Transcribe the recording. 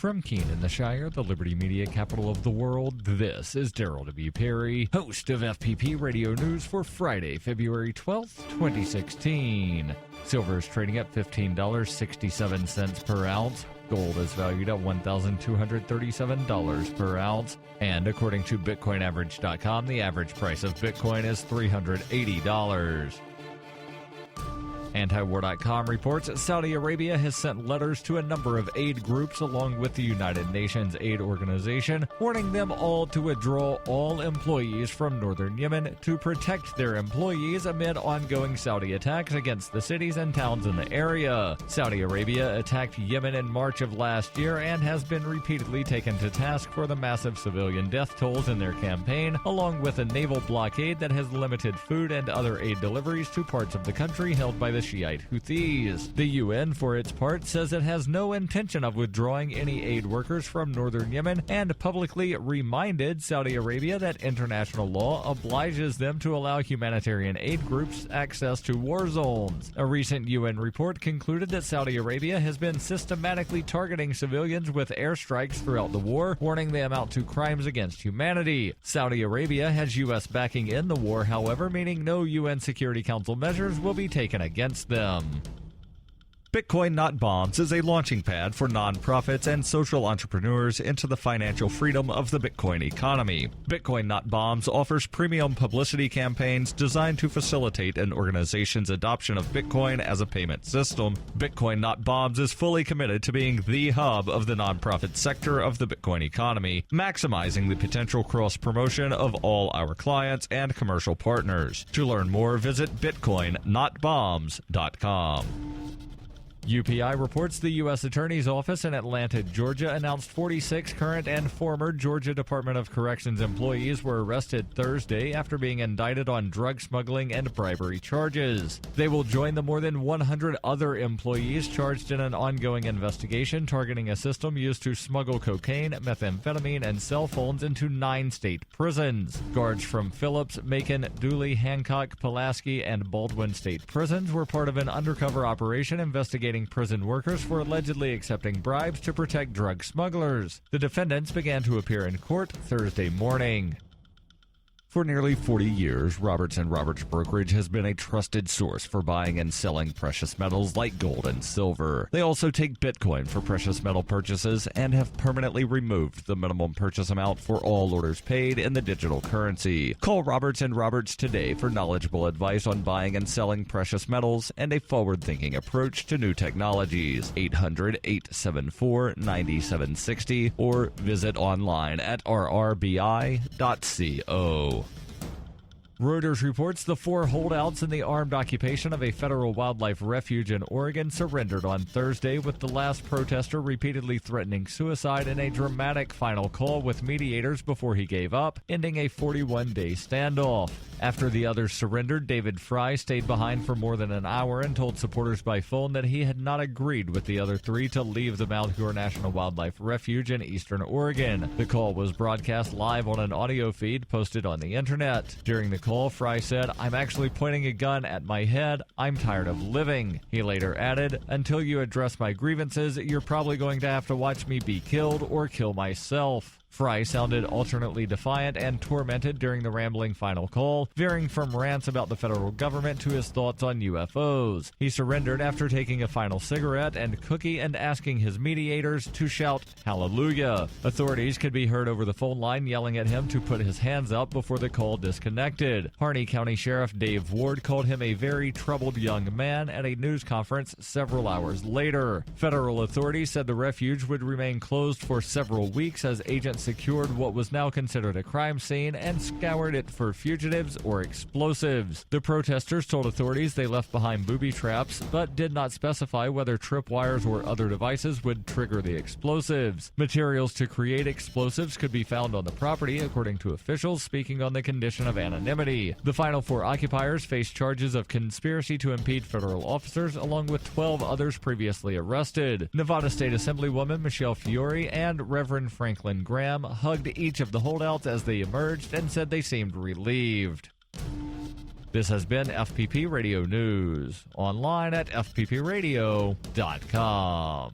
From Keene in the Shire, the Liberty Media capital of the world, this is Daryl W. Perry, host of FPP Radio News for Friday, February 12th, 2016. Silver is trading at $15.67 per ounce. Gold is valued at $1,237 per ounce. And according to BitcoinAverage.com, the average price of Bitcoin is $380. Antiwar.com reports Saudi Arabia has sent letters to a number of aid groups along with the United Nations Aid Organization, warning them all to withdraw all employees from northern Yemen to protect their employees amid ongoing Saudi attacks against the cities and towns in the area. Saudi Arabia attacked Yemen in March of last year and has been repeatedly taken to task for the massive civilian death tolls in their campaign, along with a naval blockade that has limited food and other aid deliveries to parts of the country held by the Shiite Houthis. The UN, for its part, says it has no intention of withdrawing any aid workers from northern Yemen and publicly reminded Saudi Arabia that international law obliges them to allow humanitarian aid groups access to war zones. A recent UN report concluded that Saudi Arabia has been systematically targeting civilians with airstrikes throughout the war, warning they amount to crimes against humanity. Saudi Arabia has U.S. backing in the war, however, meaning no UN Security Council measures will be taken against them. Bitcoin Not Bombs is a launching pad for nonprofits and social entrepreneurs into the financial freedom of the Bitcoin economy. Bitcoin Not Bombs offers premium publicity campaigns designed to facilitate an organization's adoption of Bitcoin as a payment system. Bitcoin Not Bombs is fully committed to being the hub of the nonprofit sector of the Bitcoin economy, maximizing the potential cross-promotion of all our clients and commercial partners. To learn more, visit bitcoinnotbombs.com. UPI reports the U.S. Attorney's Office in Atlanta, Georgia, announced 46 current and former Georgia Department of Corrections employees were arrested Thursday after being indicted on drug smuggling and bribery charges. They will join the more than 100 other employees charged in an ongoing investigation targeting a system used to smuggle cocaine, methamphetamine, and cell phones into 9 state prisons. Guards from Phillips, Macon, Dooley, Hancock, Pulaski, and Baldwin state prisons were part of an undercover operation investigating prison workers for allegedly accepting bribes to protect drug smugglers. The defendants began to appear in court Thursday morning. For nearly 40 years, Robertson Roberts brokerage has been a trusted source for buying and selling precious metals like gold and silver. They also take Bitcoin for precious metal purchases and have permanently removed the minimum purchase amount for all orders paid in the digital currency. Call Robertson Roberts today for knowledgeable advice on buying and selling precious metals and a forward-thinking approach to new technologies. 800-874-9760 or visit online at rrbi.co. Reuters reports the 4 holdouts in the armed occupation of a federal wildlife refuge in Oregon surrendered on Thursday, with the last protester repeatedly threatening suicide in a dramatic final call with mediators before he gave up, ending a 41-day standoff. After the others surrendered, David Fry stayed behind for more than an hour and told supporters by phone that he had not agreed with the other 3 to leave the Malheur National Wildlife Refuge in eastern Oregon. The call was broadcast live on an audio feed posted on the internet. During the call, Fry said, "I'm actually pointing a gun at my head. I'm tired of living." He later added, "Until you address my grievances, you're probably going to have to watch me be killed or kill myself." Fry sounded alternately defiant and tormented during the rambling final call, veering from rants about the federal government to his thoughts on UFOs. He surrendered after taking a final cigarette and cookie and asking his mediators to shout "Hallelujah." Authorities could be heard over the phone line yelling at him to put his hands up before the call disconnected. Harney County Sheriff Dave Ward called him a very troubled young man at a news conference several hours later. Federal authorities said the refuge would remain closed for several weeks as agents secured what was now considered a crime scene and scoured it for fugitives or explosives. The protesters told authorities they left behind booby traps, but did not specify whether tripwires or other devices would trigger the explosives. Materials to create explosives could be found on the property, according to officials speaking on the condition of anonymity. The final 4 occupiers face charges of conspiracy to impede federal officers, along with 12 others previously arrested. Nevada State Assemblywoman Michelle Fiore and Reverend Franklin Graham hugged each of the holdouts as they emerged and said they seemed relieved. This has been FPP Radio News, online at fppradio.com.